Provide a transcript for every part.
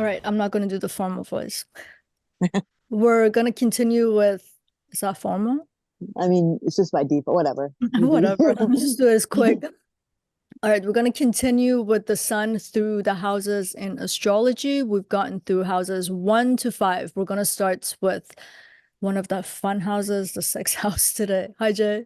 right, I'm not going to do the formal voice. We're going to continue with, is that formal? I mean, it's just by default, whatever. Whatever, let's just do this quick. All right, we're going to continue with the sun through the houses in astrology. We've gotten through houses 1 to 5. We're going to start with one of the fun houses, the 6th house today. Hi, Jay.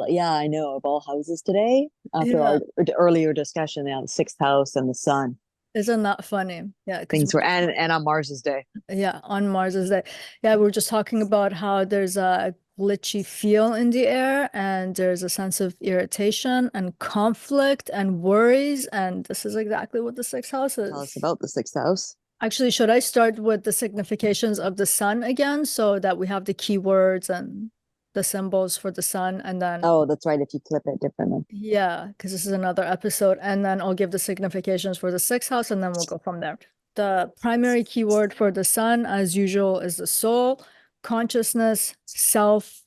Yeah, I know, of all houses today, after Yeah, our earlier discussion, yeah, the sixth house and the sun, isn't that funny? Yeah, because things were, and on Mars's day. yeah, on Mars's day. Yeah, we were just talking about how there's a glitchy feel in the air and there's a sense of irritation and conflict and worries. And this is exactly what the 6th house Tell us is. about the sixth house. Actually, should I start with the significations of the sun again so that we have the keywords and the symbols for the sun and then Oh, that's right, if you clip it differently. yeah, because this is another episode. And then I'll give the significations for the 6th house and then we'll go from there. The primary keyword for the sun, as usual, is the soul, consciousness, self,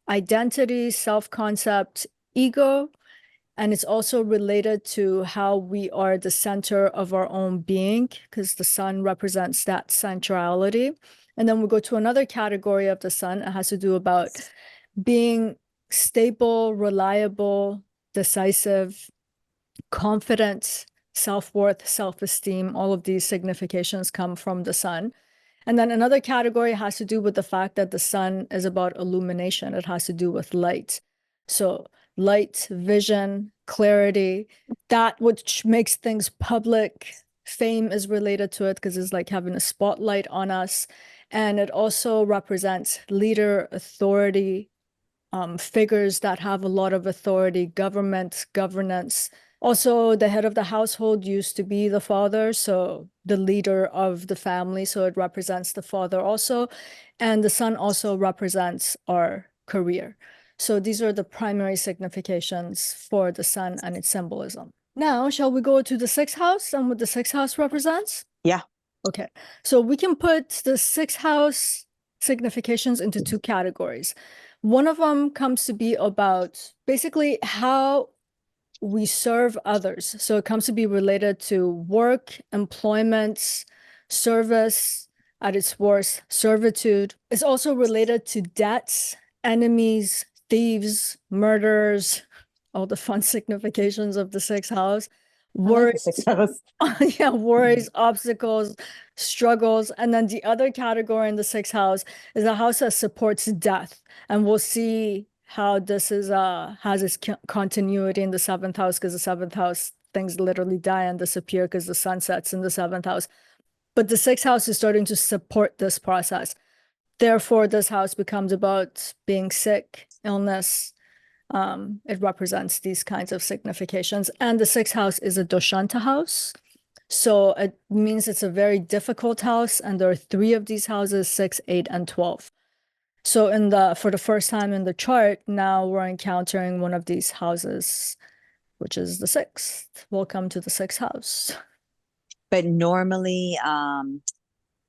identity, self-concept, ego. And it's also related to how we are the center of our own being, because the sun represents that centrality. And then we go to another category of the sun. It has to do about being stable, reliable, decisive, confident, self-worth, self-esteem. All of these significations come from the sun. And then another category has to do with the fact that the sun is about illumination. It has to do with light. So light, vision, clarity, that which makes things public. Fame is related to it because it's like having a spotlight on us. And it also represents leader, authority, figures that have a lot of authority, government, governance. Also, the head of the household used to be the father, so the leader of the family, so it represents the father also. And the sun also represents our career. So these are the primary significations for the sun and its symbolism. Now, shall we go to the 6th house and what the 6th house represents? Yeah. Okay, so we can put the 6th house significations into 2 categories. One of them comes to be about basically how we serve others. So it comes to be related to work, employment, service at its worst, servitude. It's also related to debts, enemies, thieves, murderers, all the fun significations of the 6th house. I like the Worries, sixth house. yeah, worries, obstacles, struggles. And then the other category in the 6th house is a house that supports death. And we'll see how this is has its continuity in the 7th house, because the 7th house, things literally die and disappear because the sun sets in the 7th house. But the 6th house is starting to support this process. Therefore, this house becomes about being sick, illness. It represents these kinds of significations. And the 6th house is a Doshanta house. So it means it's a very difficult house. And there are 3 of these houses, 6, 8, and 12. So for the first time in the chart, now we're encountering one of these houses, which is the 6th. Welcome to the 6th house. But normally,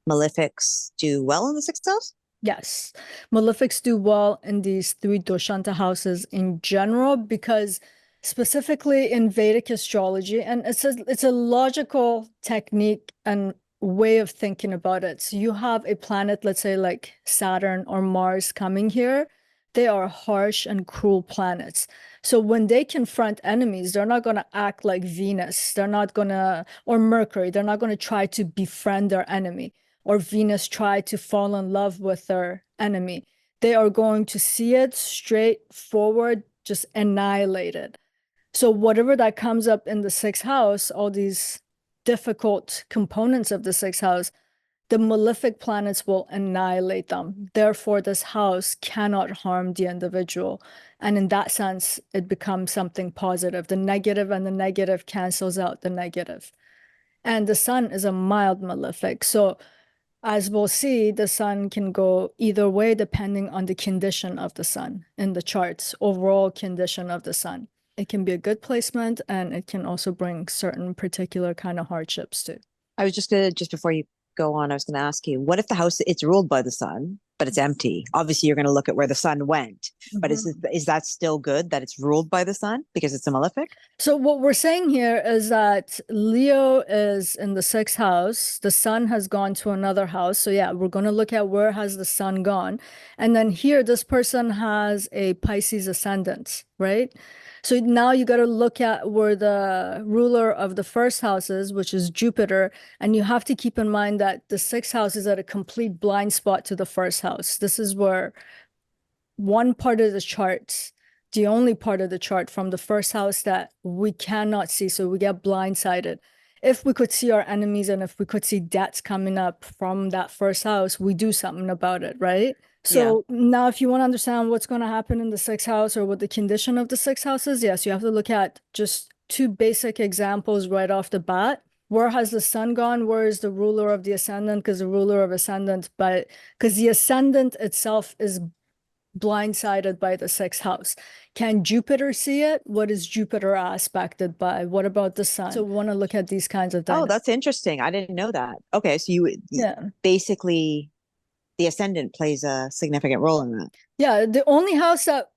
Malefics do well in the sixth house? Yes, Malefics do well in these 3 Doshanta houses in general, because specifically in Vedic astrology, and it's a logical technique and way of thinking about it. So you have a planet, let's say like Saturn or Mars coming here. They are harsh and cruel planets. So when they confront enemies, they're not going to act like Venus. They're not going to, or Mercury, they're not going to try to befriend their enemy, or Venus try to fall in love with their enemy. They are going to see it straightforward, just annihilate it. So whatever that comes up in the 6th house, all these difficult components of the 6th house, the malefic planets will annihilate them. Therefore, this house cannot harm the individual. And in that sense, it becomes something positive. The negative and the negative cancels out the negative. And the sun is a mild malefic. So as we'll see, the sun can go either way depending on the condition of the sun in the charts, overall condition of the sun. It can be a good placement, and it can also bring certain particular kind of hardships too. I was just before you go on, I was gonna ask you, what if the house it's ruled by the sun, but it's empty. Obviously, you're going to look at where the sun went. But Mhm. is that still good that it's ruled by the sun because it's a malefic? So what we're saying here is that Leo is in the sixth house. The sun has gone to another house. So yeah, we're going to look at where has the sun gone. And then here, this person has a Pisces ascendant, right? So now you got to look at where the ruler of the first house is, which is Jupiter. And you have to keep in mind that the sixth house is at a complete blind spot to the first house. This is where one part of the chart, the only part of the chart from the first house that we cannot see. So we get blindsided. If we could see our enemies and if we could see debts coming up from that first house, we do something about it, right? Yeah. So now if you want to understand what's going to happen in the sixth house or what the condition of the sixth house is, yes, you have to look at just two basic examples right off the bat. Where has the sun gone? Where is the ruler of the ascendant? Because the ruler of ascendant, but because the ascendant itself is blindsided by the sixth house. Can Jupiter see it? What is Jupiter aspected by? What about the sun? So we want to look at these kinds of Oh, dynamics. that's interesting. I didn't know that. Okay, so Yeah. basically the ascendant plays a significant role in that. Yeah. The only house that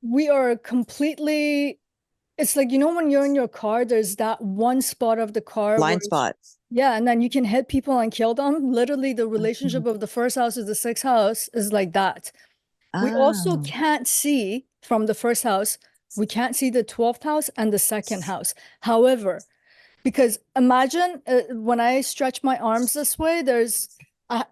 we are completely, it's like, you know, when you're in your car, there's that one spot of the car where, Blind spots. yeah, and then you can hit people and kill them. Literally, the relationship of the first house to the sixth house is like that. We also Oh. can't see from the first house, we can't see the 12th house and the second house. However, because imagine when I stretch my arms this way,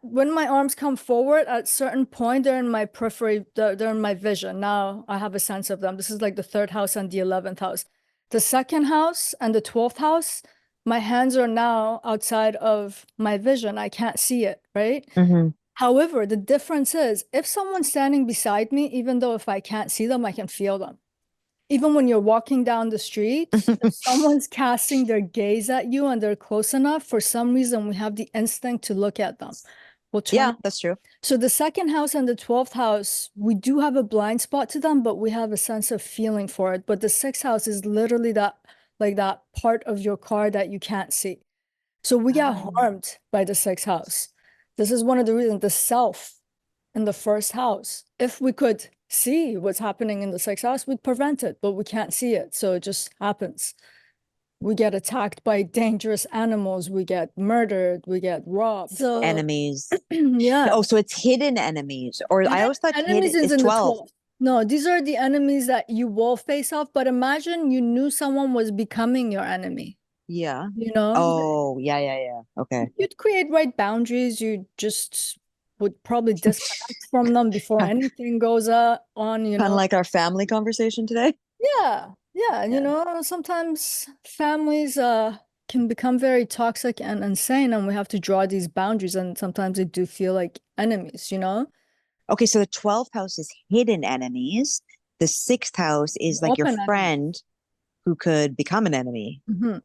when my arms come forward at a certain point, they're in my periphery, they're in my vision. Now I have a sense of them. This is like the third house and the 11th house. The second house and the 12th house, my hands are now outside of my vision. I can't see it, right? Mhm. However, the difference is if someone's standing beside me, even though if I can't see them, I can feel them. Even when you're walking down the street, if someone's casting their gaze at you and they're close enough, for some reason, we have the instinct to look at them. We'll turn. Yeah, that's true. So the second house and the 12th house, we do have a blind spot to them, but we have a sense of feeling for it. But the sixth house is literally that, like that part of your car that you can't see. So we get harmed by the sixth house. This is one of the reasons the self in the first house. If we could see what's happening in the sixth house, we'd prevent it, but we can't see it. So it just happens. We get attacked by dangerous animals. We get murdered. We get robbed. So Enemies. yeah. Oh, so it's hidden enemies. Or I always thought Enemies hidden is is in the 12. 12th. No, these are the enemies that you will face off. But imagine you knew someone was becoming your enemy. Yeah. You know, Oh, yeah. Okay. you'd create right boundaries. You just would probably disconnect from them before anything goes on, you Kind of know. like our family conversation today. Yeah, yeah, you Yeah. know, sometimes families can become very toxic and insane, and we have to draw these boundaries, and sometimes they do feel like enemies, you know. Okay, so the 12th house is hidden enemies. The sixth house is like your Open enemy. friend who could become an enemy Mhm.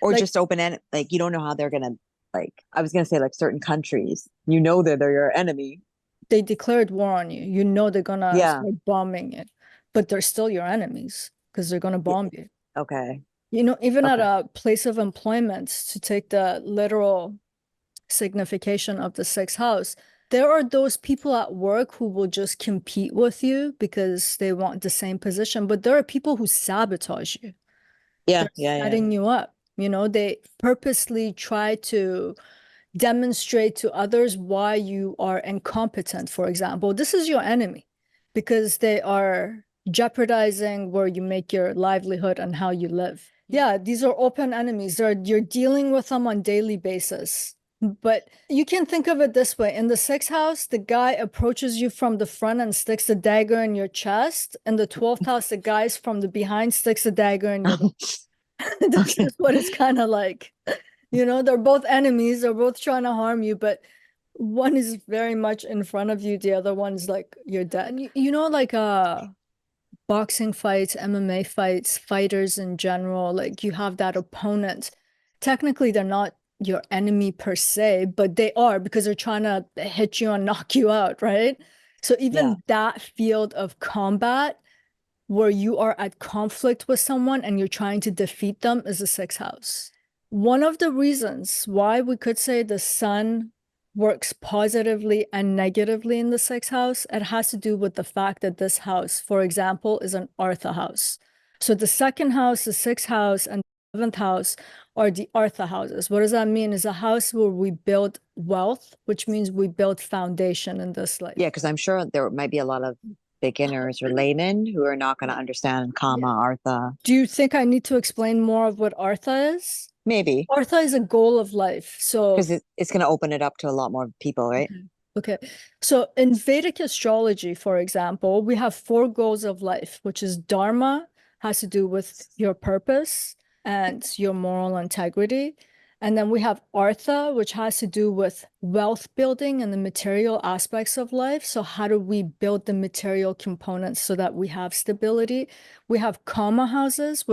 or Like just open end. Like you don't know how they're gonna like. I was gonna say like certain countries. You know they're your enemy. they declared war on you. You know they're gonna Yeah. start bombing it, but they're still your enemies because they're gonna Yeah. bomb you. Okay. You know, even at Okay. a place of employment, to take the literal signification of the sixth house, there are those people at work who will just compete with you because they want the same position, but there are people who sabotage you. Yeah. They're Yeah. setting you up. You know, they purposely try to demonstrate to others why you are incompetent, for example. This is your enemy because they are jeopardizing where you make your livelihood and how you live. Yeah, these are open enemies. You're dealing with them on daily basis. But you can think of it this way. In the sixth house, the guy approaches you from the front and sticks the dagger in your chest. In the 12th house, the guy's from the behind sticks the dagger in your Yeah. This Okay. is what it's kind of like. You know, they're both enemies, they're both trying to harm you, but one is very much in front of you, the other one's like you're dead. And you know, like boxing fights, MMA fights, fighters in general, like you have that opponent. Technically, they're not your enemy per se, but they are because they're trying to hit you and knock you out, right? So Yeah. even that field of combat where you are at conflict with someone and you're trying to defeat them is the sixth house. One of the reasons why we could say the sun works positively and negatively in the sixth house, it has to do with the fact that this house, for example, is an Artha house. So the second house, the sixth house, and the 11th house are the Artha houses. What does that mean? Is a house where we build wealth, which means we build foundation in this life. Yeah, because I'm sure there might be a lot of beginners or laymen who are not going to understand Kama, Artha. Do you think I need to explain more of what Artha is? Maybe. Artha is a goal of life. So because it's going to open it up to a lot more people, right? Okay. So in Vedic astrology, for example, we have 4 goals of life, which is Dharma, has to do with your purpose and your moral integrity. And then we have Artha, which has to do with wealth building and the material aspects of life. So how do we build the material components so that we have stability? We have Kama houses,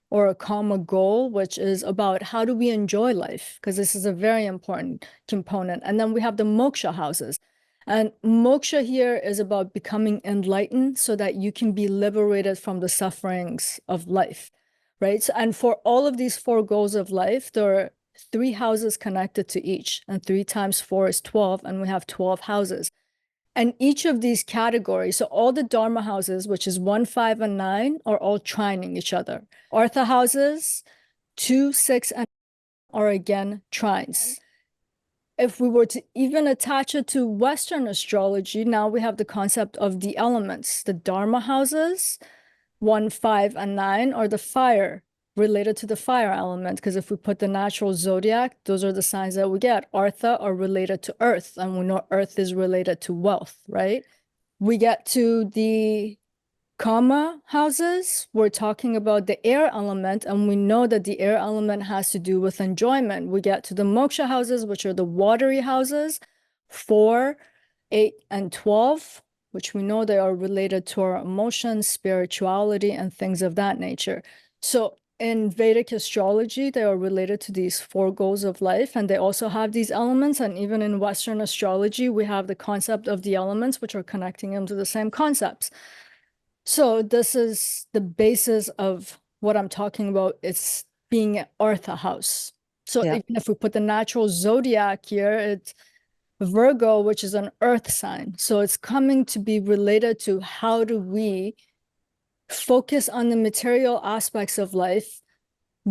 or a karma goal, which is about how do we enjoy life? Because this is a very important component. And then we have the moksha houses. And moksha here is about becoming enlightened so that you can be liberated from the sufferings of life, right? So, and for all of these 4 goals of life, there are 3 houses connected to each. And 3 times 4 is 12, and we have 12 houses. And each of these categories, so all the Dharma houses, which is 1, 5, and 9, are all trining each other. Artha houses, 2, 6, and are again trines. If we were to even attach it to Western astrology, now we have the concept of the elements. The Dharma houses, 1, 5, and 9, are the fire, related to the fire element, because if we put the natural zodiac, those are the signs that we get. Artha are related to earth, and we know earth is related to wealth, right? We get to the Kama houses, we're talking about the air element, and we know that the air element has to do with enjoyment. We get to the moksha houses, which are the watery houses, 4, 8, and 12, which we know they are related to our emotions, spirituality, and things of that nature. So in Vedic astrology, they are related to these 4 goals of life, and they also have these elements. And even in Western astrology, we have the concept of the elements, which are connecting them to the same concepts. So this is the basis of what I'm talking about. It's being an Artha house. So Yeah. even if we put the natural zodiac here, it's Virgo, which is an earth sign. So it's coming to be related to how do we focus on the material aspects of life,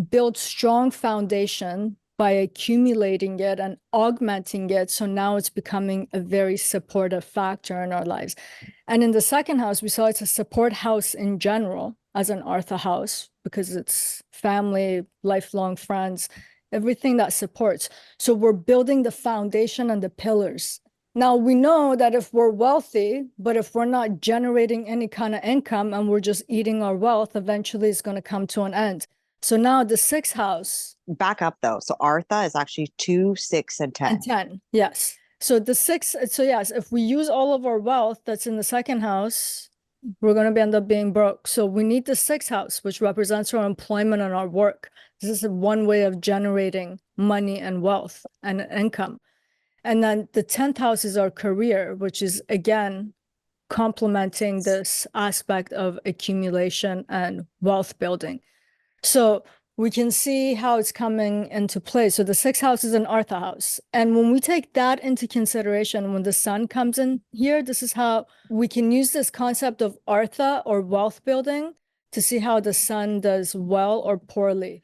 build strong foundation by accumulating it and augmenting it. So now it's becoming a very supportive factor in our lives. And in the second house, we saw it's a support house in general as an Artha house because it's family, lifelong friends, everything that supports. So we're building the foundation and the pillars. Now we know that if we're wealthy, but if we're not generating any kind of income and we're just eating our wealth, eventually it's going to come to an end. So now the sixth house. Back up though. So Artha is actually 2, 6, and 10. And 10, yes. So the 6, so yes, if we use all of our wealth that's in the second house, we're going to end up being broke. So we need the sixth house, which represents our employment and our work. This is one way of generating money and wealth and income. And then the 10th house is our career, which is again complementing this aspect of accumulation and wealth building. So we can see how it's coming into play. So the sixth house is an Artha house. And when we take that into consideration, when the sun comes in here, this is how we can use this concept of Artha or wealth building to see how the sun does well or poorly.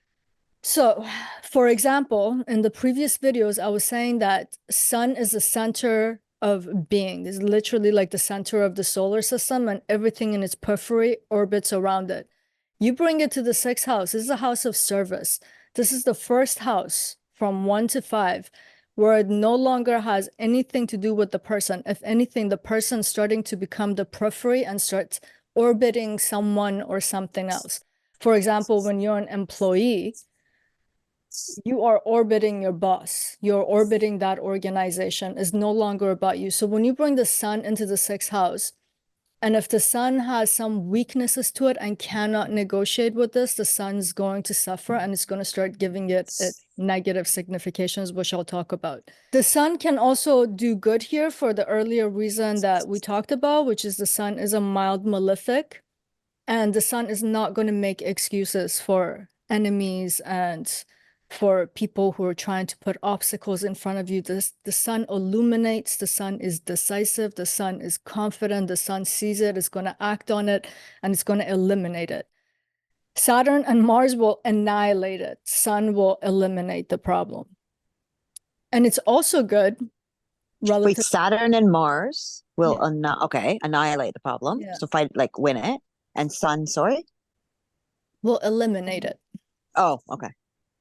So, for example, in the previous videos, I was saying that sun is the center of being. It's literally like the center of the solar system, and everything in its periphery orbits around it. You bring it to the sixth house. This is a house of service. This is the first house from 1 to 5, where it no longer has anything to do with the person. If anything, the person's starting to become the periphery and starts orbiting someone or something else. For example, when you're an employee, you are orbiting your boss. You're orbiting that organization. Is no longer about you. So when you bring the sun into the sixth house, and if the sun has some weaknesses to it and cannot negotiate with this, the sun's going to suffer and it's going to start giving it negative significations, which I'll talk about. The sun can also do good here for the earlier reason that we talked about, which is the sun is a mild malefic, and the sun is not going to make excuses for enemies and for people who are trying to put obstacles in front of you. The sun illuminates, the sun is decisive, the sun is confident, the sun sees it, it's going to act on it, and it's going to eliminate it. Saturn and Mars will annihilate it. Sun will eliminate the problem. And it's also good Wait, relative. Saturn and Mars will Yeah. annihilate the problem. Yeah. So fight, like, win it. And Sun, sorry? Will eliminate it. Oh, okay.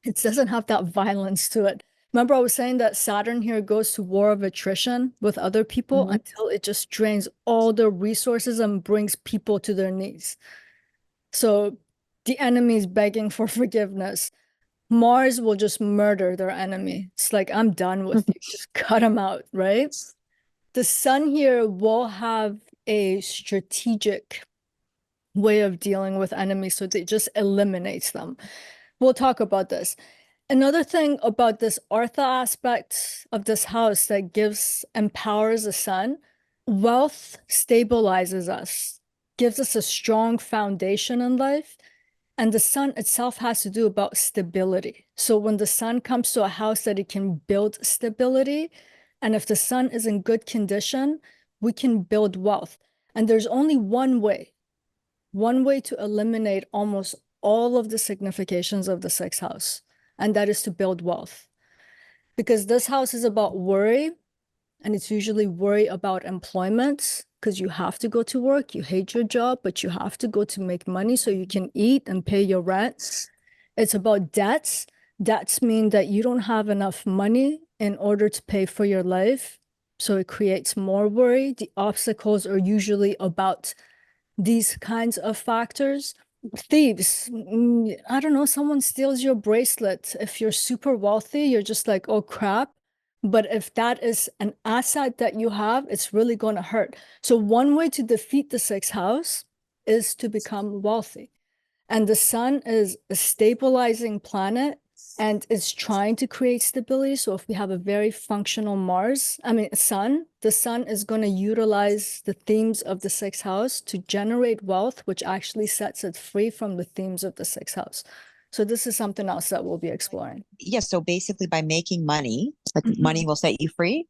It doesn't have that violence to it. Remember, I was saying that Saturn here goes to war of attrition with other people Mhm. until it just drains all the resources and brings people to their knees. So the enemy is begging for forgiveness. Mars will just murder their enemy. It's like, I'm done with you. Just cut them out, right? The sun here will have a strategic way of dealing with enemies, so it just eliminates them. We'll talk about this. Another thing about this Artha aspect of this house that empowers the sun, wealth stabilizes us, gives us a strong foundation in life. And the sun itself has to do about stability. So when the sun comes to a house that it can build stability, and if the sun is in good condition, we can build wealth. And there's only one way to eliminate almost all of the significations of the sixth house, and that is to build wealth. Because this house is about worry, and it's usually worry about employment, because you have to go to work, you hate your job, but you have to go to make money so you can eat and pay your rent. It's about debts. Debts mean that you don't have enough money in order to pay for your life. So it creates more worry. The obstacles are usually about these kinds of factors. Thieves, I don't know, someone steals your bracelet. If you're super wealthy, you're just like, oh crap. But if that is an asset that you have, it's really going to hurt. So one way to defeat the sixth house is to become wealthy. And the sun is a stabilizing planet and is trying to create stability. So if we have a very functional sun, the sun is going to utilize the themes of the sixth house to generate wealth, which actually sets it free from the themes of the sixth house. So this is something else that we'll be exploring. Yeah, so basically by making money, like money will set you free.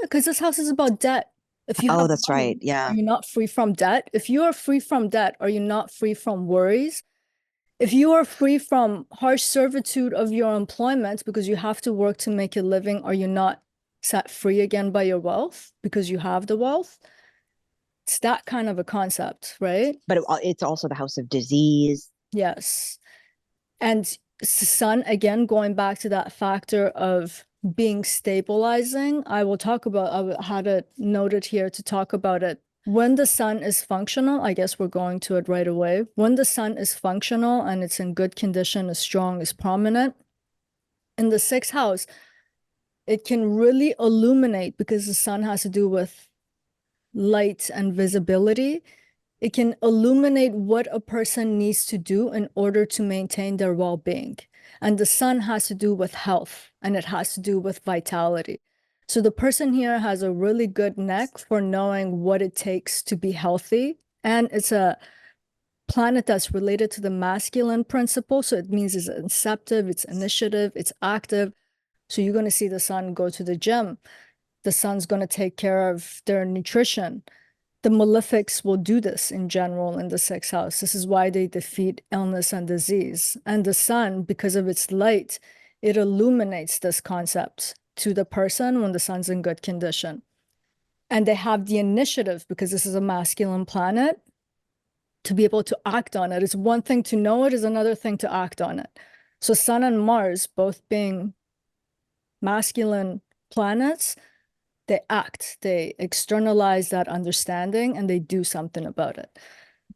Because this house is about debt. If you Oh, have that's money, right. Yeah. are you not free from debt? If you are free from debt, are you not free from worries? If you are free from harsh servitude of your employment because you have to work to make a living, are you not set free again by your wealth because you have the wealth? It's that kind of a concept, right? But it's also the house of disease. Yes. And sun, again, going back to that factor of being stabilizing, I had it noted here to talk about it. When the sun is functional, I guess we're going to it right away. When the sun is functional and it's in good condition, is strong, is prominent, in the sixth house, it can really illuminate because the sun has to do with light and visibility. It can illuminate what a person needs to do in order to maintain their well-being. And the sun has to do with health, and it has to do with vitality. So the person here has a really good neck for knowing what it takes to be healthy. And it's a planet that's related to the masculine principle. So it means it's inceptive, it's initiative, it's active. So you're going to see the sun go to the gym. The sun's going to take care of their nutrition. The Malefics will do this in general in the sixth house. This is why they defeat illness and disease. And the sun, because of its light, it illuminates this concept to the person when the sun's in good condition. And they have the initiative, because this is a masculine planet, to be able to act on it. It's one thing to know it, is another thing to act on it. So Sun and Mars, both being masculine planets, they act, they externalize that understanding, and they do something about it.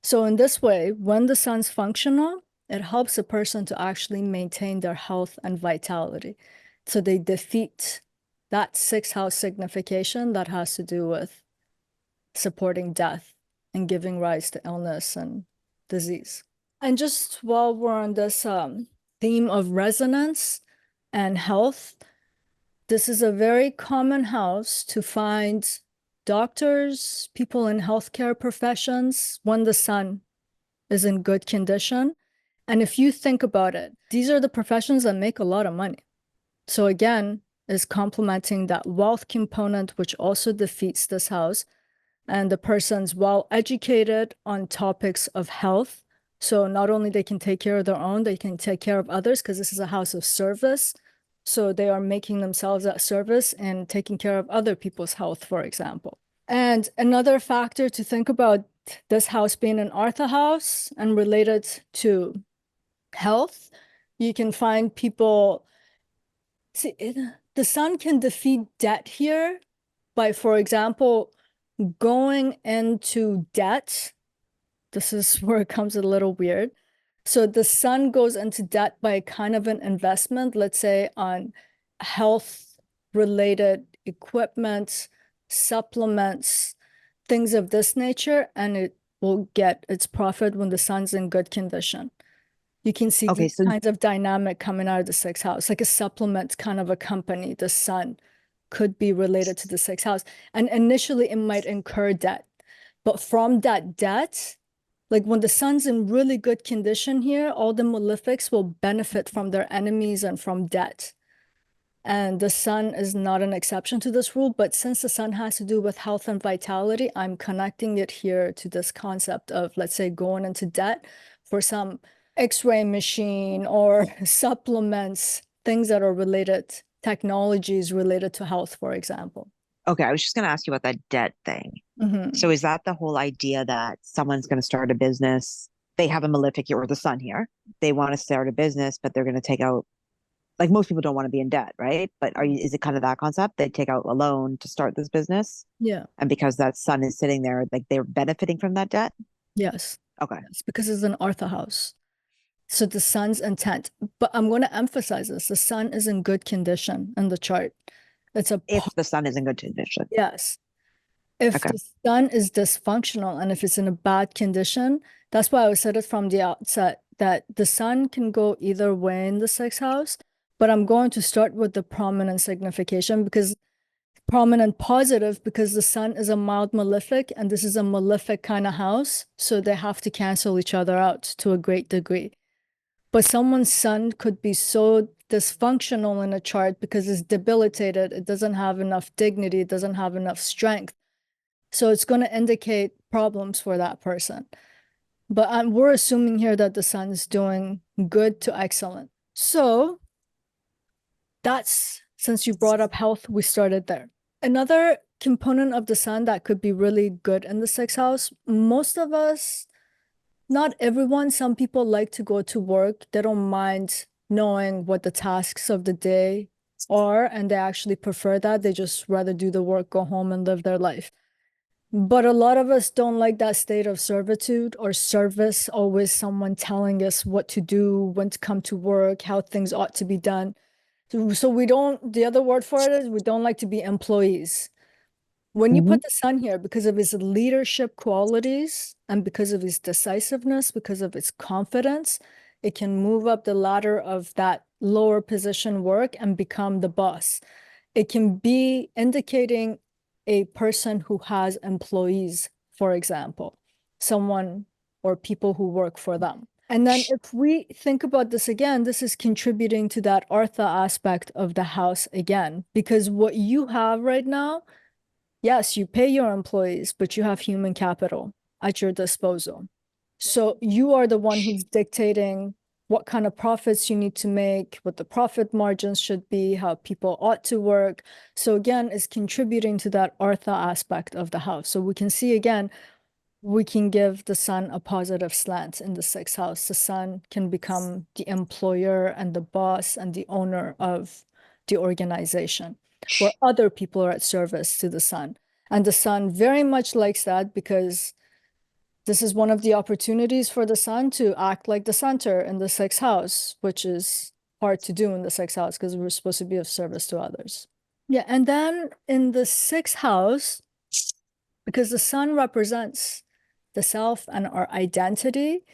So in this way, when the sun's functional, it helps a person to actually maintain their health and vitality. So they defeat that sixth house signification that has to do with supporting death and giving rise to illness and disease. And just while we're on this theme of resonance and health, this is a very common house to find doctors, people in healthcare professions, when the sun is in good condition. And if you think about it, these are the professions that make a lot of money. So again, is complementing that wealth component, which also defeats this house. And the person's well educated on topics of health. So not only they can take care of their own, they can take care of others because this is a house of service. So they are making themselves at service and taking care of other people's health, for example. And another factor to think about this house being an Artha house and related to health, you can find people, see, the sun can defeat debt here by, for example, going into debt. This is where it comes a little weird. So the sun goes into debt by kind of an investment, let's say on health related equipment, supplements, things of this nature, and it will get its profit when the sun's in good condition. You can see Okay, these so kinds of dynamic coming out of the sixth house, like a supplement kind of a company. The sun could be related to the sixth house. And initially it might incur debt. But from that debt, like when the sun's in really good condition here, all the malefics will benefit from their enemies and from debt. And the sun is not an exception to this rule. But since the sun has to do with health and vitality, I'm connecting it here to this concept of, let's say, going into debt for some X-ray machine or supplements, things that are related, technologies related to health, for example. okay, I was just going to ask you about that debt thing. Mhm. So is that the whole idea that someone's going to start a business? They have a malefic or the sun here. They want to start a business, but they're going to take out, like most people don't want to be in debt, right? But is it kind of that concept? They take out a loan to start this business. Yeah. And because that sun is sitting there, like they're benefiting from that debt. Yes. Okay. Yes, because it's an Artha house. So the sun's intent, but I'm going to emphasize this. The sun is in good condition in the chart. It's a, If the sun is in good condition. yes. If Okay. the sun is dysfunctional and if it's in a bad condition, that's why I said it from the outset that the sun can go either way in the sixth house, but I'm going to start with the prominent signification because prominent positive because the sun is a mild malefic and this is a malefic kind of house. So they have to cancel each other out to a great degree. But someone's sun could be so dysfunctional in a chart because it's debilitated. It doesn't have enough dignity. It doesn't have enough strength. So it's going to indicate problems for that person. But we're assuming here that the sun is doing good to excellent. So that's, since you brought up health, we started there. Another component of the sun that could be really good in the sixth house, most of us, not everyone, some people like to go to work. They don't mind knowing what the tasks of the day are, and they actually prefer that. They just rather do the work, go home, and live their life. But a lot of us don't like that state of servitude or service, always someone telling us what to do, when to come to work, how things ought to be done. So we don't, the other word for it is we don't like to be employees. When you Mhm. put the sun here, because of his leadership qualities and because of his decisiveness, because of its confidence, it can move up the ladder of that lower position work and become the boss. It can be indicating a person who has employees, for example, someone or people who work for them. And then if we think about this again, this is contributing to that Artha aspect of the house again, because what you have right now, yes, you pay your employees, but you have human capital at your disposal. So you are the one who's dictating what kind of profits you need to make, what the profit margins should be, how people ought to work. So again, it's contributing to that Artha aspect of the house. So we can see again, we can give the sun a positive slant in the sixth house. The sun can become the employer and the boss and the owner of the organization, where other people are at service to the sun. And the sun very much likes that because this is one of the opportunities for the sun to act like the center in the sixth house, which is hard to do in the sixth house because we're supposed to be of service to others. Yeah, and then in the sixth house, because the sun represents the self and our identity,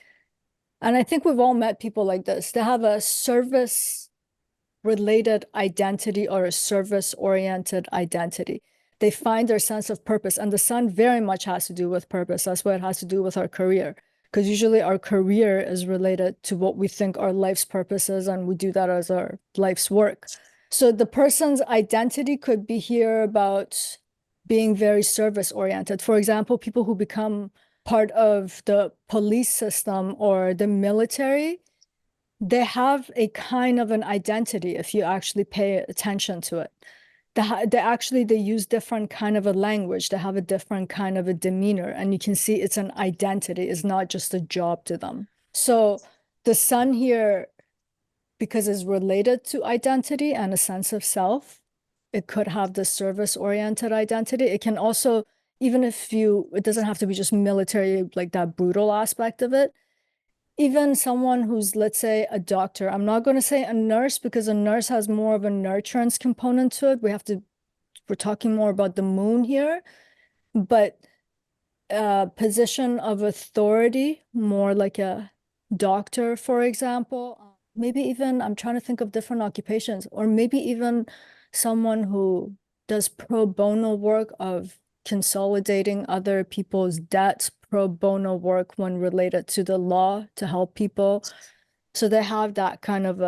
and I think we've all met people like this. They have a service related identity or a service oriented identity. They find their sense of purpose, and the sun very much has to do with purpose. That's what it has to do with our career. because usually our career is related to what we think our life's purpose is, and we do that as our life's work. So the person's identity could be here about being very service oriented. For example, people who become part of the police system or the military, they have a kind of an identity if you actually pay attention to it. They use different kind of a language. They have a different kind of a demeanor, and you can see it's an identity. It's not just a job to them. So the sun here, because it's related to identity and a sense of self, it could have the service-oriented identity. It can also, even if it doesn't have to be just military, like that brutal aspect of it. Even someone who's, let's say, a doctor, I'm not going to say a nurse because a nurse has more of a nurturance component to it. We're talking more about the moon here, but a position of authority, more like a doctor, for example. Maybe even, I'm trying to think of different occupations, or maybe even someone who does pro bono work of consolidating other people's debts, pro bono work when related to the law to help people. So they can have that kind of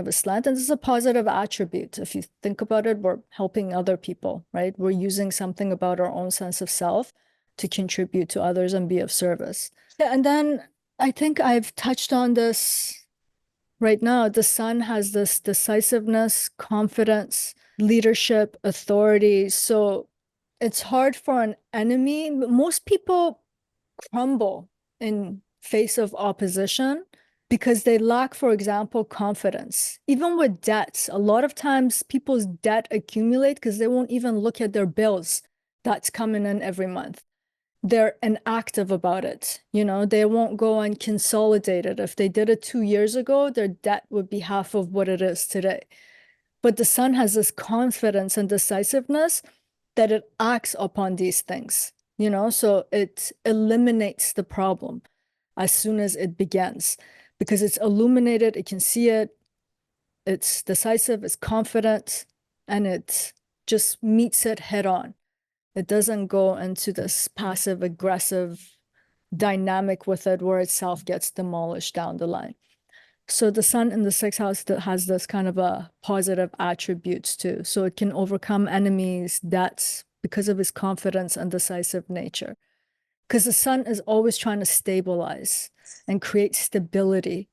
a slant, and this is a positive attribute. If you think about it, we're helping other people, right? We're using something about our own sense of self to contribute to others and be of service. Yeah, and then I think I've touched on this right now. The sun has this decisiveness, confidence, leadership, authority. So it's hard for an enemy. Most people crumble in face of opposition because they lack, for example, confidence. Even with debts, a lot of times people's debt accumulate because they won't even look at their bills that's coming in every month. They're inactive about it. They won't go and consolidate it. If they did it 2 years ago, their debt would be half of what it is today. But the sun has this confidence and decisiveness that it acts upon these things, so it eliminates the problem as soon as it begins, because it's illuminated, it can see it, it's decisive, it's confident, and it just meets it head on. It doesn't go into this passive aggressive dynamic with it where itself gets demolished down the line. So the sun in the sixth house has this kind of a positive attributes too. So it can overcome enemies, debts, because of his confidence and decisive nature. Because the sun is always trying to stabilize and create stability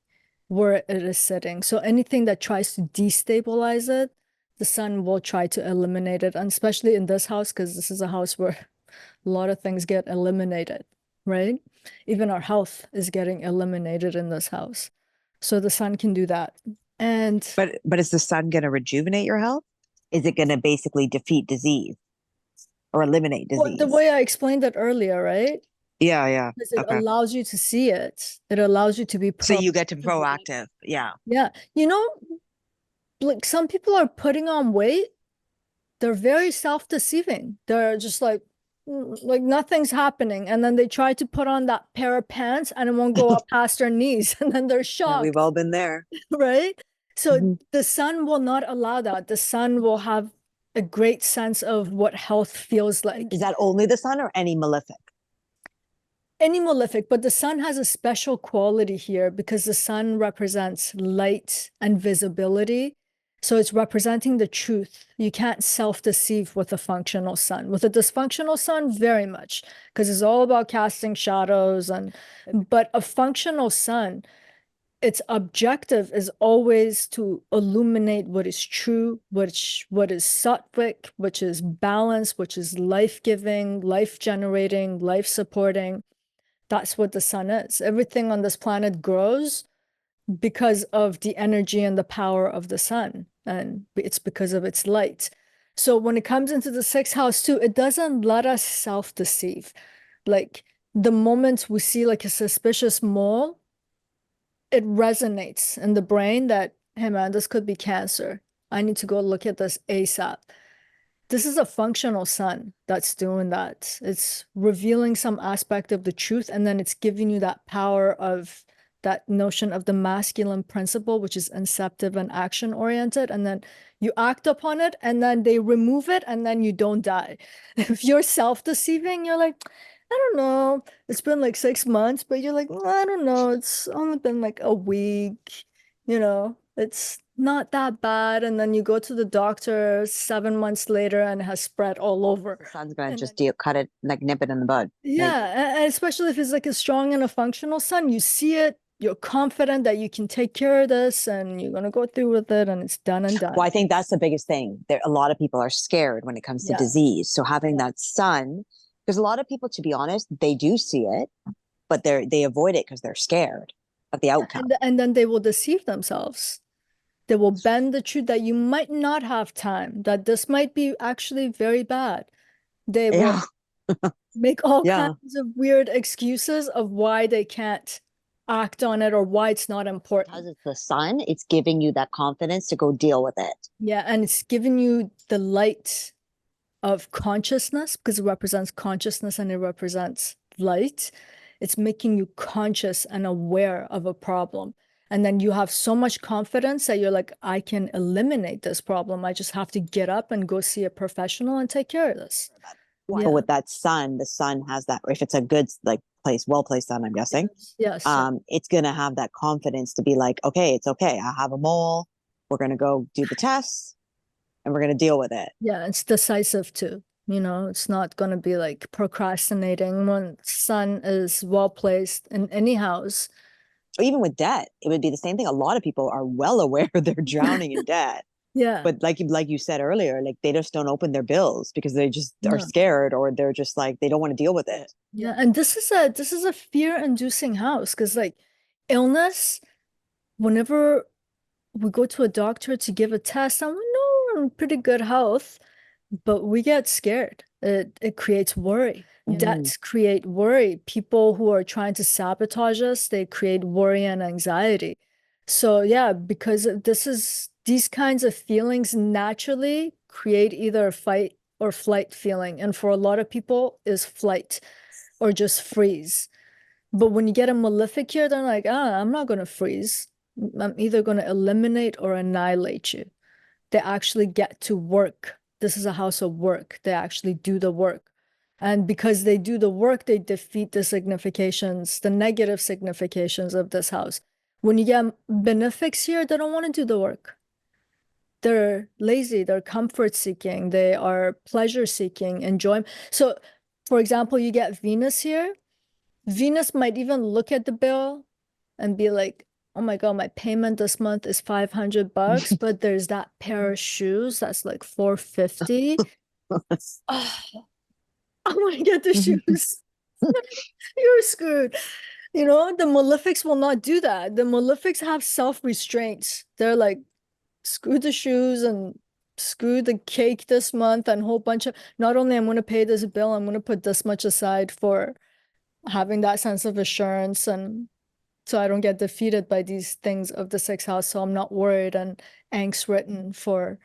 where it is sitting. So anything that tries to destabilize it, the sun will try to eliminate it. And especially in this house, because this is a house where a lot of things get eliminated, right? Even our health is getting eliminated in this house. So the sun can do that. But is the sun going to rejuvenate your health? Is it going to basically defeat disease or eliminate disease? Well, the way I explained it earlier, right? Yeah. Because it allows you to see it. It allows you to be so you get to be proactive. Yeah. Yeah. Like some people are putting on weight. They're very self-deceiving. They're just like nothing's happening. And then they try to put on that pair of pants and it won't go up past their knees. And then they're shocked. Yeah, we've all been there. Right? So the sun will not allow that. The sun will have a great sense of what health feels like. Is that only the sun or any malefic? Any malefic, but the sun has a special quality here because the sun represents light and visibility. So it's representing the truth. You can't self-deceive with a functional sun. With a dysfunctional sun, very much, because it's all about casting shadows. But a functional sun, its objective is always to illuminate what is true, what is sattvic, which is balance, which is life-giving, life-generating, life-supporting. That's what the sun is. Everything on this planet grows because of the energy and the power of the sun, and it's because of its light. So when it comes into the sixth house too, it doesn't let us self-deceive. Like the moment we see like a suspicious mole, it resonates in the brain that, hey man, this could be cancer. I need to go look at this ASAP. This is a functional sun that's doing that. It's revealing some aspect of the truth, and then it's giving you that power of that notion of the masculine principle, which is inceptive and action oriented. And then you act upon it, and then they remove it, and then you don't die. If you're self-deceiving, you're like, I don't know. It's been like 6 months, but you're like, "Well, I don't know. It's only been like a week, it's not that bad." And then you go to the doctor 7 months later and it has spread all over. The sun's gonna And just then, cut it, like nip it in the bud. Like, yeah, and especially if it's like a strong and a functional sun, you see it, you're confident that you can take care of this and you're gonna go through with it and it's done and well, done. I think that's the biggest thing. There, a lot of people are scared when it comes to Yeah. disease. So having Yeah. that sun, because a lot of people, to be honest, they do see it, but they avoid it because they're scared of the outcome. And then they will deceive themselves. They will bend the truth that you might not have time, that this might be actually very bad. They will Yeah, make all yeah. kinds of weird excuses of why they can't act on it or why it's not Because important. it's the sun, it's giving you that confidence to go deal with it. Yeah, and it's giving you the light of consciousness because it represents consciousness and it represents light. It's making you conscious and aware of a problem. And then you have so much confidence that you're like, I can eliminate this problem. I just have to get up and go see a professional and take care of this. So Yeah. with that sun, the sun has that, if it's a good, like, place, well placed sun, I'm guessing, Yes. Yes. it's gonna have that confidence to be like, okay, it's okay. I have a mole. We're gonna go do the tests and we're gonna deal with it. Yeah. It's decisive too. It's not going to be like procrastinating when sun is well placed in any house. Even with debt, it would be the same thing. A lot of people are well aware they're drowning in debt, Yeah. but like you said earlier, like they just don't open their bills because they just are No. scared, or they're just like they don't want to deal with it. Yeah, and this is a fear-inducing house because like illness, whenever we go to a doctor to give a test, and we know we're in pretty good health, but we get scared. It creates worry. Mm. Debts create worry. People who are trying to sabotage us, they create worry and anxiety. So yeah, because these kinds of feelings naturally create either a fight or flight feeling. And for a lot of people is flight or just freeze. But when you get a malefic here, they're like, I'm not going to freeze. I'm either going to eliminate or annihilate you. They actually get to work. This is a house of work. They actually do the work. And because they do the work, they defeat the significations, the negative significations of this house. When you get benefics here, they don't want to do the work. They're lazy, they're comfort seeking, they are pleasure seeking, enjoyment. So, for example, you get Venus here. Venus might even look at the bill and be like, oh my God, my payment this month is $500, but there's that pair of shoes that's like 450. Oh, I want to get the shoes. You're screwed. The Malefics will not do that. The Malefics have self-restraints. They're like, screw the shoes and screw the cake this month and a whole bunch of, not only I'm going to pay this bill, I'm going to put this much aside for having that sense of assurance and so I don't get defeated by these things of the sixth house. So I'm not worried and angst ridden for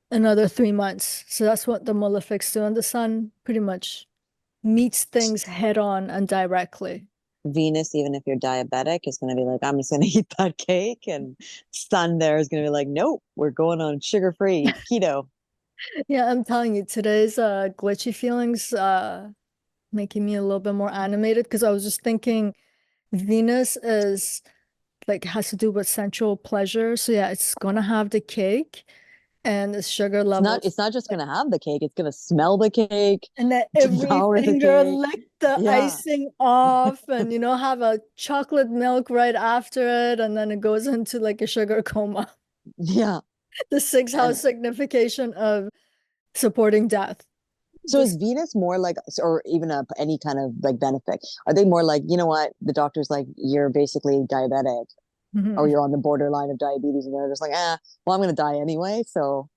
another 3 months. So that's what the malefics do. And the sun pretty much meets things head on and directly. Venus, even if you're diabetic, is going to be like, I'm just going to eat that cake. And Sun there is going to be like, nope, we're going on sugar free keto. Yeah, I'm telling you, today's glitchy feelings making me a little bit more animated because I was just thinking Venus is like has to do with sensual pleasure. So yeah, it's gonna have the cake and the sugar levels. It's not just going to have the cake, it's going to smell the cake, And then every devour the finger cake. lick the Yeah. icing off and have a chocolate milk right after it. And then it goes into like a sugar coma. Yeah. The sixth house And signification of supporting death. so This is Venus more like, or even any kind of like benefic? Are they more like, you know what? The doctor's like, you're basically diabetic or Mhm. you're on the borderline of diabetes. And they're just like, well, I'm going to die anyway. So,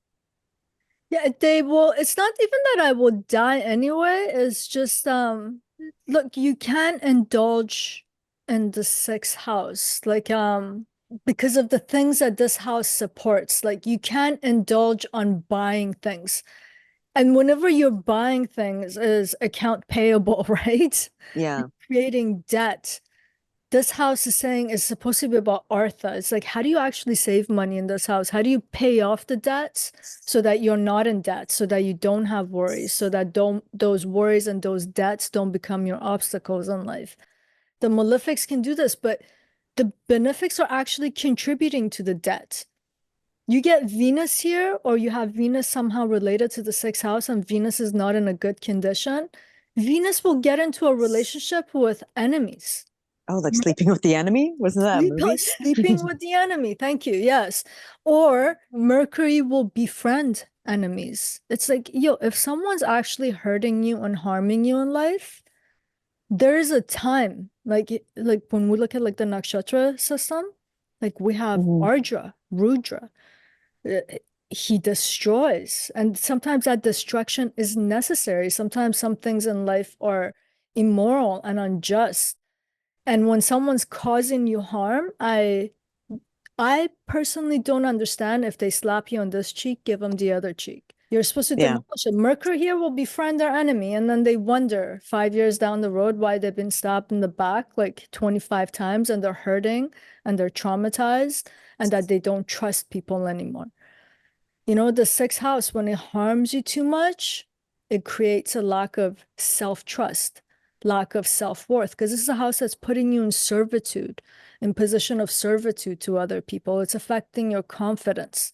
Yeah, they will. It's not even that I will die anyway. It's just look, you can't indulge in the sixth house. Like because of the things that this house supports. Like you can't indulge on buying things. And whenever you're buying things is account payable, right? yeah. You're creating debt. this house is saying it's supposed to be about Artha. It's like, how do you actually save money in this house? How do you pay off the debts so that you're not in debt, so that you don't have worries, so that those worries and those debts don't become your obstacles in life? The Malefics can do this, but the Benefics are actually contributing to the debt. You get Venus here, or you have Venus somehow related to the sixth house, and Venus is not in a good condition. Venus will get into a relationship with enemies. Oh, like sleeping with the enemy? Wasn't that a movie? Sleeping with the enemy. Thank you. Yes. Or Mercury will befriend enemies. It's like, yo, if someone's actually hurting you and harming you in life, there is a time, like when we look at like the nakshatra system, like we have Mhm. Ardra, Rudra. uh, He destroys, and sometimes that destruction is necessary. Sometimes some things in life are immoral and unjust. And when someone's causing you harm, I personally don't understand if they slap you on this cheek, give them the other cheek. You're supposed to Yeah. demolish it. Mercury here will befriend their enemy, and then they wonder 5 years down the road why they've been stabbed in the back like 25 times and they're hurting and they're traumatized and that they don't trust people anymore. You know, the sixth house, when it harms you too much, it creates a lack of self-trust, lack of self-worth, because this is a house that's putting you in servitude, in position of servitude to other people. It's affecting your confidence.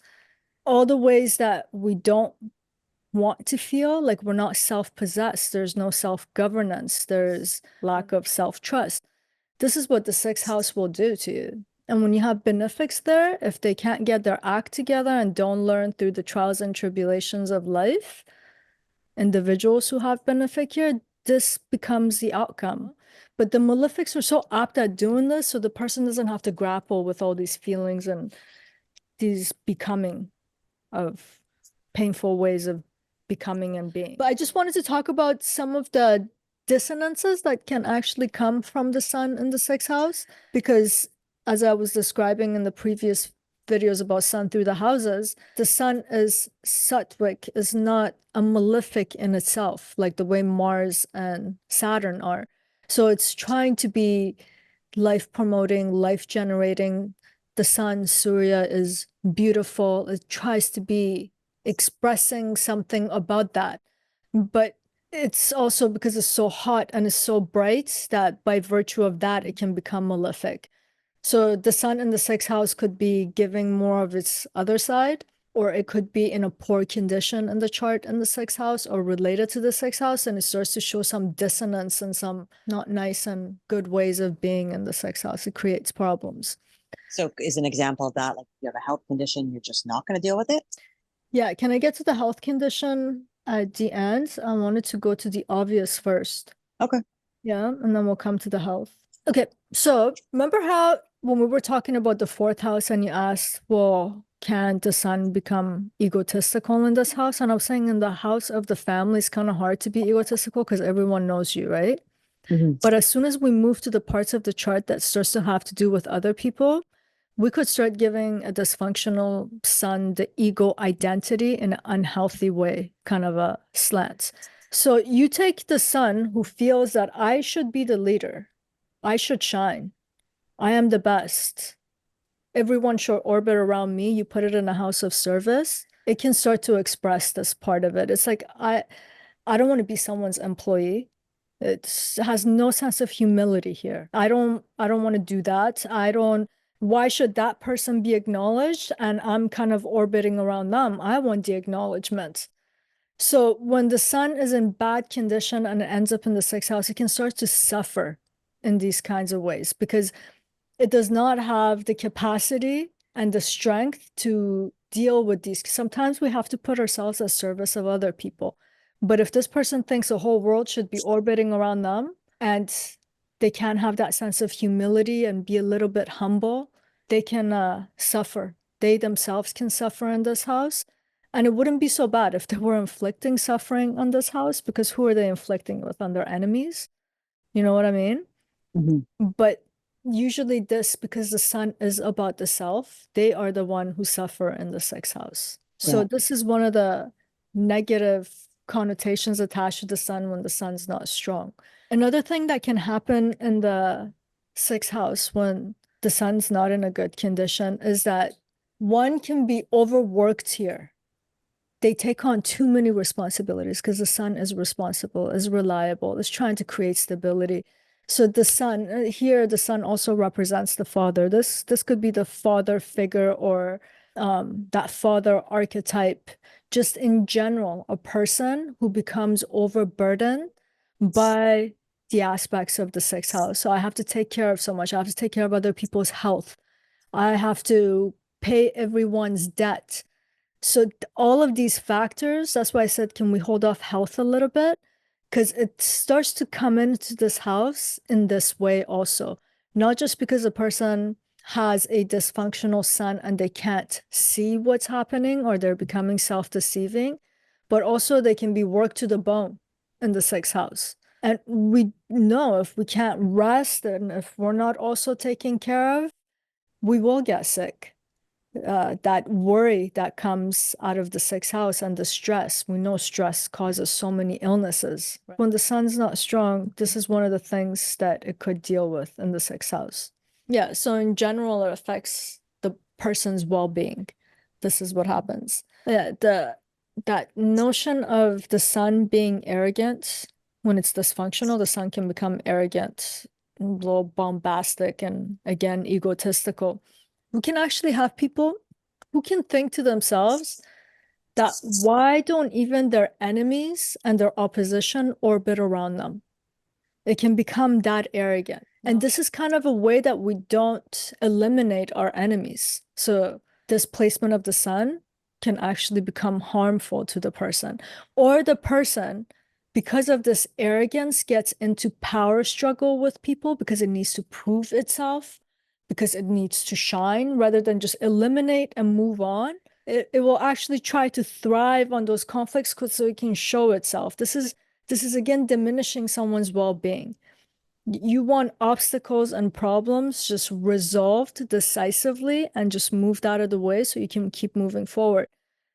All the ways that we don't want to feel like we're not self-possessed, there's no self-governance, there's lack of self-trust. This is what the sixth house will do to you. And when you have benefics there, if they can't get their act together and don't learn through the trials and tribulations of life, individuals who have benefic here, this becomes the outcome. But the malefics are so apt at doing this, so the person doesn't have to grapple with all these feelings and these becoming of painful ways of becoming and being. But I just wanted to talk about some of the dissonances that can actually come from the sun in the sixth house, because as I was describing in the previous videos about sun through the houses, the sun is sattvic, is not a malefic in itself, like the way Mars and Saturn are. So it's trying to be life promoting, life generating. The sun, Surya, is beautiful. It tries to be expressing something about that. But it's also because it's so hot and it's so bright that by virtue of that, it can become malefic. So the sun in the sixth house could be giving more of its other side, or it could be in a poor condition in the chart in the sixth house or related to the sixth house, and it starts to show some dissonance and some not nice and good ways of being in the sixth house. It creates problems. So is an example of that, like if you have a health condition, you're just not going to deal with it? Yeah, can I get to the health condition at the end? I wanted to go to the obvious first. Okay. Yeah, and then we'll come to the health. Okay, so remember how when we were talking about the fourth house and you asked, well, can the sun become egotistical in this house? And I was saying in the house of the family, it's kind of hard to be egotistical because everyone knows you, right? Mhm. But as soon as we move to the parts of the chart that starts to have to do with other people, we could start giving a dysfunctional sun the ego identity in an unhealthy way, kind of a slant. So you take the sun who feels that I should be the leader, I should shine, I am the best, everyone should orbit around me. You put it in a house of service, it can start to express this part of it. It's like I don't want to be someone's employee. It has no sense of humility here. I don't want to do that. Why should that person be acknowledged and I'm kind of orbiting around them? I want the acknowledgement. So when the sun is in bad condition and it ends up in the sixth house, it can start to suffer in these kinds of ways because it does not have the capacity and the strength to deal with these. Sometimes we have to put ourselves at service of other people. But if this person thinks the whole world should be orbiting around them and they can't have that sense of humility and be a little bit humble, they can suffer. They themselves can suffer in this house. And it wouldn't be so bad if they were inflicting suffering on this house, because who are they inflicting with? On their enemies? You know what I mean? Mhm. But usually this, because the sun is about the self, they are the one who suffer in the sixth house. So Yeah. this is one of the negative connotations attached to the sun when the sun's not strong. Another thing that can happen in the sixth house when the sun's not in a good condition is that one can be overworked here. They take on too many responsibilities because the sun is responsible, is reliable, is trying to create stability. So the sun here, the sun also represents the father. This could be the father figure or that father archetype. Just in general, a person who becomes overburdened by the aspects of the sixth house. So I have to take care of so much. I have to take care of other people's health. I have to pay everyone's debt. So all of these factors, that's why I said, can we hold off health a little bit? Because it starts to come into this house in this way also. Not just because a person has a dysfunctional sun and they can't see what's happening or they're becoming self-deceiving, but also they can be worked to the bone in the sixth house. And we know if we can't rest and if we're not also taken care of, we will get sick. That worry that comes out of the sixth house and the stress. We know stress causes so many illnesses. When the sun's not strong, this is one of the things that it could deal with in the sixth house. Yeah, so in general, it affects the person's well-being. This is what happens. Yeah, that notion of the sun being arrogant, when it's dysfunctional, the sun can become arrogant, a little bombastic, and again, egotistical. We can actually have people who can think to themselves that why don't even their enemies and their opposition orbit around them? It can become that arrogant. And this is kind of a way that we don't eliminate our enemies. So this placement of the sun can actually become harmful to the person, or the person, because of this arrogance, gets into power struggle with people because it needs to prove itself, because it needs to shine rather than just eliminate and move on. It will actually try to thrive on those conflicts so it can show itself. This is again diminishing someone's well-being. You want obstacles and problems just resolved decisively and just moved out of the way so you can keep moving forward.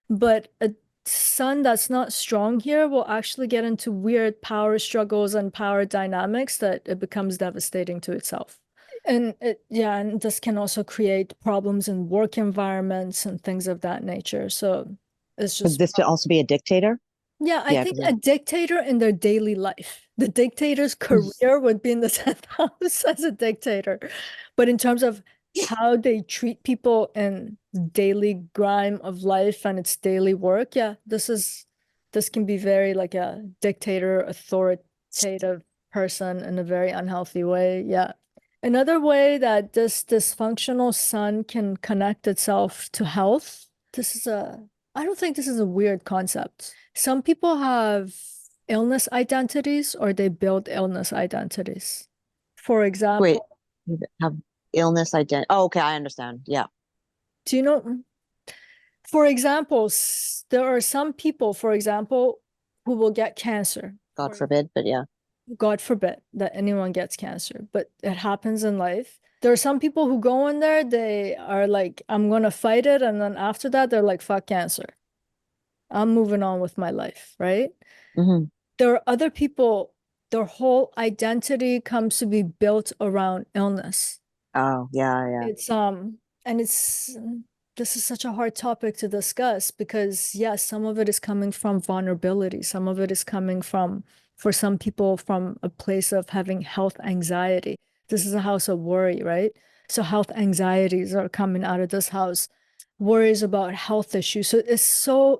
But a sun that's not strong here will actually get into weird power struggles and power dynamics that it becomes devastating to itself. And and this can also create problems in work environments and things of that nature. So it's Could just, this also be a dictator? yeah, I Yeah, think a dictator in their daily life. The dictator's career would be in the 10th house as a dictator. But in terms of how they treat people in daily grime of life and its daily work, yeah, this can be very like a dictator, authoritative person in a very unhealthy way. Yeah. Another way that this dysfunctional sun can connect itself to health, I don't think this is a weird concept. Some people have illness identities or they build illness identities. For wait, example, have illness identity. Oh, okay, I understand. Yeah. do you know, for example, there are some people, for example, who will get cancer. God forbid, but yeah. God forbid that anyone gets cancer, but it happens in life. There are some people who go in there, they are like, I'm gonna fight it, and then after that, they're like, fuck cancer. I'm moving on with my life, right? Hmm. There are other people, their whole identity comes to be built around illness. Oh, yeah, yeah. And it's this is such a hard topic to discuss because yes, some of it is coming from vulnerability, some of it is coming from, for some people, from a place of having health anxiety. This is a house of worry, right? So health anxieties are coming out of this house, worries about health issues. So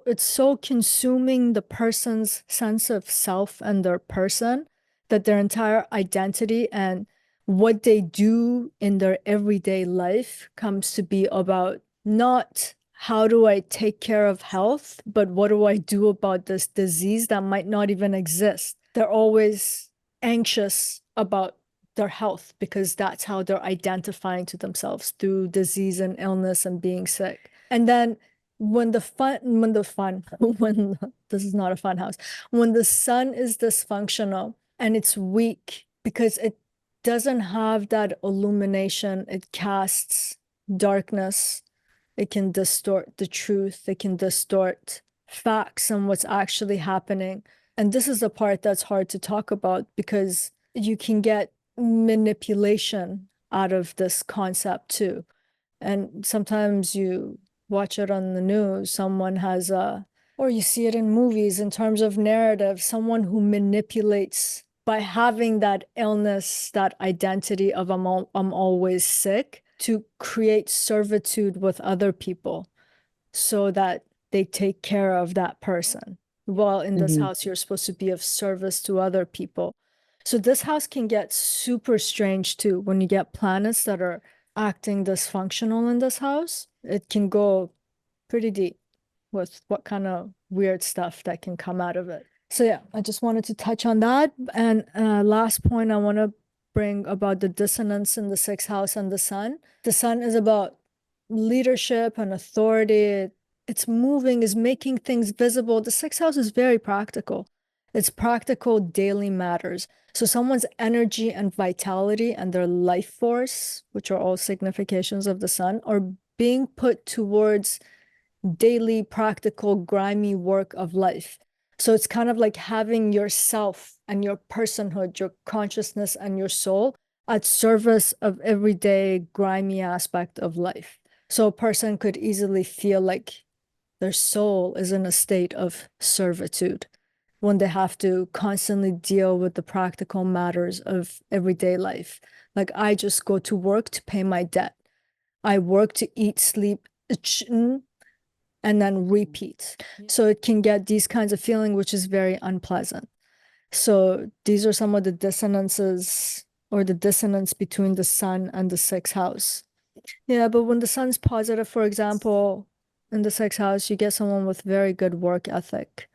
it's so consuming the person's sense of self and their person that their entire identity and what they do in their everyday life comes to be about not how do I take care of health, but what do I do about this disease that might not even exist? They're always anxious about their health because that's how they're identifying to themselves through disease and illness and being sick. And then when when this is not a fun house, when the sun is dysfunctional and it's weak because it doesn't have that illumination, it casts darkness, it can distort the truth, it can distort facts and what's actually happening. And this is the part that's hard to talk about because you can get manipulation out of this concept too. And sometimes you watch it on the news, someone has or you see it in movies in terms of narrative, someone who manipulates by having that illness, that identity of I'm always sick, to create servitude with other people so that they take care of that person. While in this house, you're supposed to be of service to other people. So this house can get super strange too. When you get planets that are acting dysfunctional in this house, it can go pretty deep with what kind of weird stuff that can come out of it. So yeah, I just wanted to touch on that. And last point I want to bring about the dissonance in the sixth house and the sun. The sun is about leadership and authority. It's moving, is making things visible. The sixth house is very practical. It's practical daily matters. So someone's energy and vitality and their life force, which are all significations of the sun, are being put towards daily, practical, grimy work of life. So it's kind of like having yourself and your personhood, your consciousness and your soul at service of everyday, grimy aspect of life. So a person could easily feel like their soul is in a state of servitude when they have to constantly deal with the practical matters of everyday life. Like, I just go to work to pay my debt. I work to eat, sleep, and then repeat. So it can get these kinds of feeling, which is very unpleasant. So these are some of the dissonances or the dissonance between the sun and the sixth house. Yeah, but when the sun's positive, for example, in the sixth house, you get someone with very good work ethic.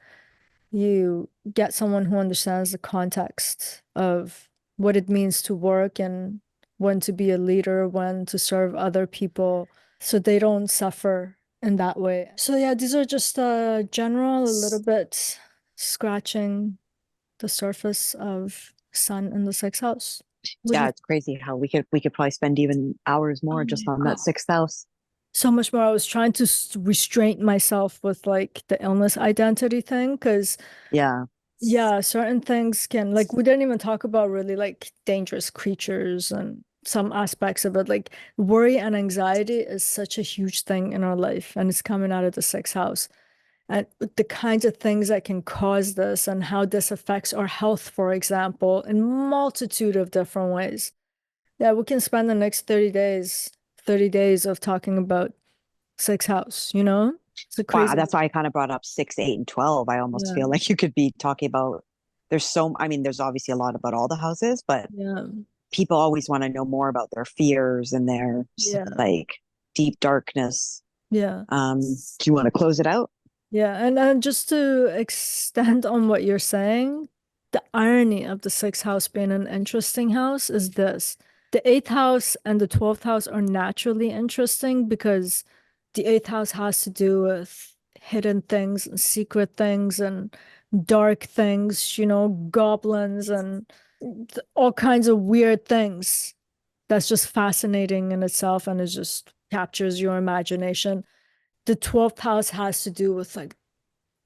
You get someone who understands the context of what it means to work and when to be a leader, when to serve other people, so they don't suffer in that way. So yeah, these are just general, a little bit scratching the surface of sun in the sixth house. Yeah, it's crazy how we could probably spend even hours more just on that sixth house. So much more. I was trying to restrain myself with like the illness identity thing, because Yeah. yeah, certain things can, like, we didn't even talk about really like dangerous creatures and some aspects of it. Like, worry and anxiety is such a huge thing in our life, and it's coming out of the sixth house. And the kinds of things that can cause this and how this affects our health, for example, in multitude of different ways. Yeah, we can spend the next 30 days of talking about sixth house, you know? It's a Wow, crazy. that's why I kind of brought up 6, 8, and 12. I almost Yeah. feel like you could be talking about I mean, there's obviously a lot about all the houses, but Yeah. people always want to know more about their fears and their Yeah. like deep darkness. Yeah. Do you want to close it out? Yeah. And just to extend on what you're saying, the irony of the sixth house being an interesting house is this. The eighth house and the 12th house are naturally interesting because the eighth house has to do with hidden things and secret things and dark things, you know, goblins and all kinds of weird things. That's just fascinating in itself, and it just captures your imagination. The 12th house has to do with like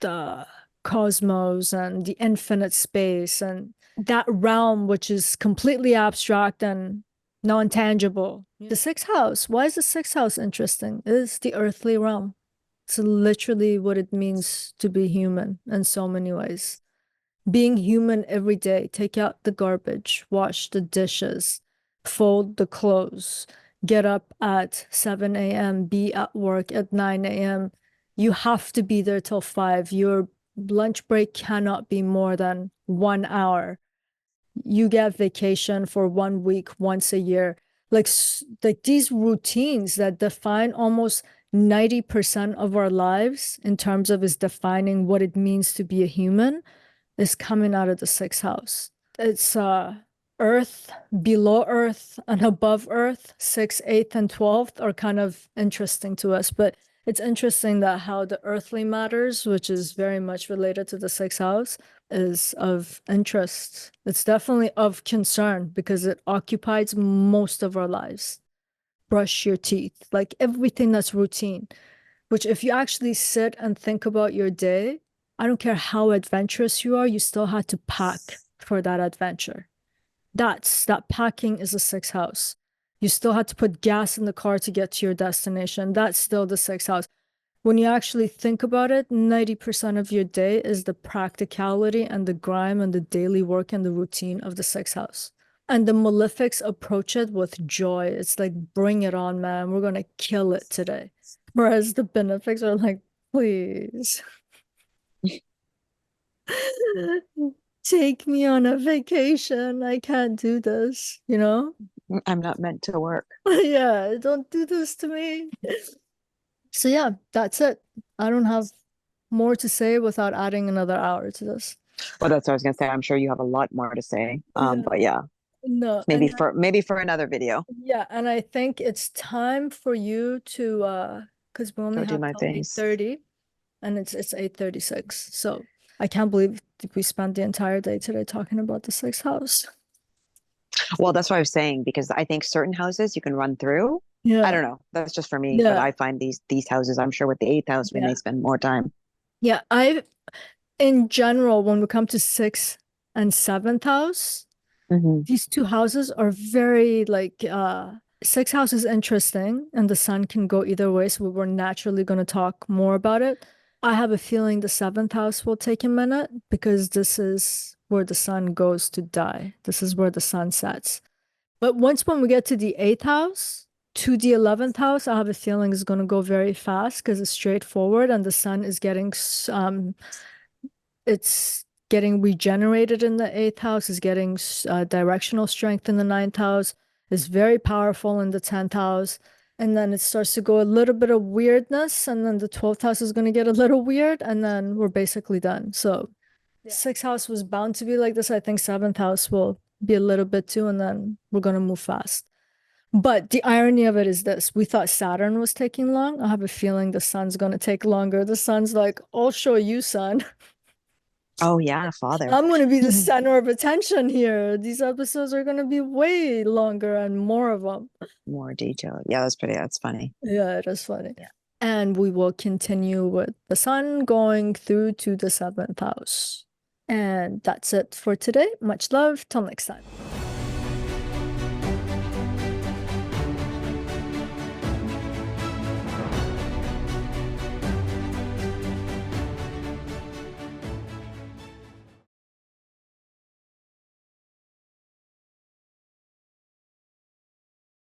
the cosmos and the infinite space and that realm, which is completely abstract and non-tangible. The sixth house, why is the sixth house interesting? It's the earthly realm. It's literally what it means to be human in so many ways. Being human every day, take out the garbage, wash the dishes, fold the clothes, get up at 7 a.m., be at work at 9 a.m. You have to be there till 5. Your lunch break cannot be more than 1 hour. You get vacation for 1 week once a year. Like these routines that define almost 90% of our lives in terms of is defining what it means to be a human is coming out of the sixth house. It's Earth, below Earth, and above Earth. 6th, 8th, and 12th are kind of interesting to us, but it's interesting that how the earthly matters, which is very much related to the sixth house, is of interest. It's definitely of concern because it occupies most of our lives. Brush your teeth, like everything that's routine, which if you actually sit and think about your day, I don't care how adventurous you are, you still had to pack for that adventure. That packing is a sixth house. You still had to put gas in the car to get to your destination. That's still the sixth house. When you actually think about it, 90% of your day is the practicality and the grime and the daily work and the routine of the sixth house. And the Malefics approach it with joy. It's like, bring it on, man. We're going to kill it today. Whereas the Benefics are like, please. Take me on a vacation. I can't do this, you know? I'm not meant to work. Yeah, don't do this to me. So yeah, that's it. I don't have more to say without adding another hour to this. Well, that's what I was gonna say. I'm sure you have a lot more to say. Yeah. But yeah, No, maybe for another video. yeah, and I think it's time for you to because we only Go do have my till things. 8:30 and it's 8:36. So I can't believe we spent the entire day today talking about the sixth house. Well, that's what I was saying because I think certain houses you can run through. Yeah. I don't know. That's just for me, but Yeah. I find these houses, I'm sure with the eighth house, we Yeah. may spend more time. Yeah, in general, when we come to sixth and seventh house, these two houses are very like sixth house is interesting and the sun can go either way, so we're naturally going to talk more about it. I have a feeling the seventh house will take a minute because this is where the sun goes to die. This is where the sun sets. But when we get to the eighth house to the 11th house, I have a feeling is going to go very fast because it's straightforward and the sun is getting it's getting regenerated in the eighth house, is getting directional strength in the ninth house, is very powerful in the 10th house. And then it starts to go a little bit of weirdness. And then the 12th house is going to get a little weird. And then we're basically done. So sixth house was bound to be like this. I think seventh house will be a little bit too. And then we're going to move fast. But the irony of it is this. We thought Saturn was taking long. I have a feeling the sun's going to take longer. The sun's like, I'll show you, sun. Oh yeah, father. I'm going to be the center of attention here. These episodes are going to be way longer and more of them. More detail. Yeah, that's funny. Yeah, it is funny. Yeah. And we will continue with the sun going through to the seventh house. And that's it for today. Much love. Till next time.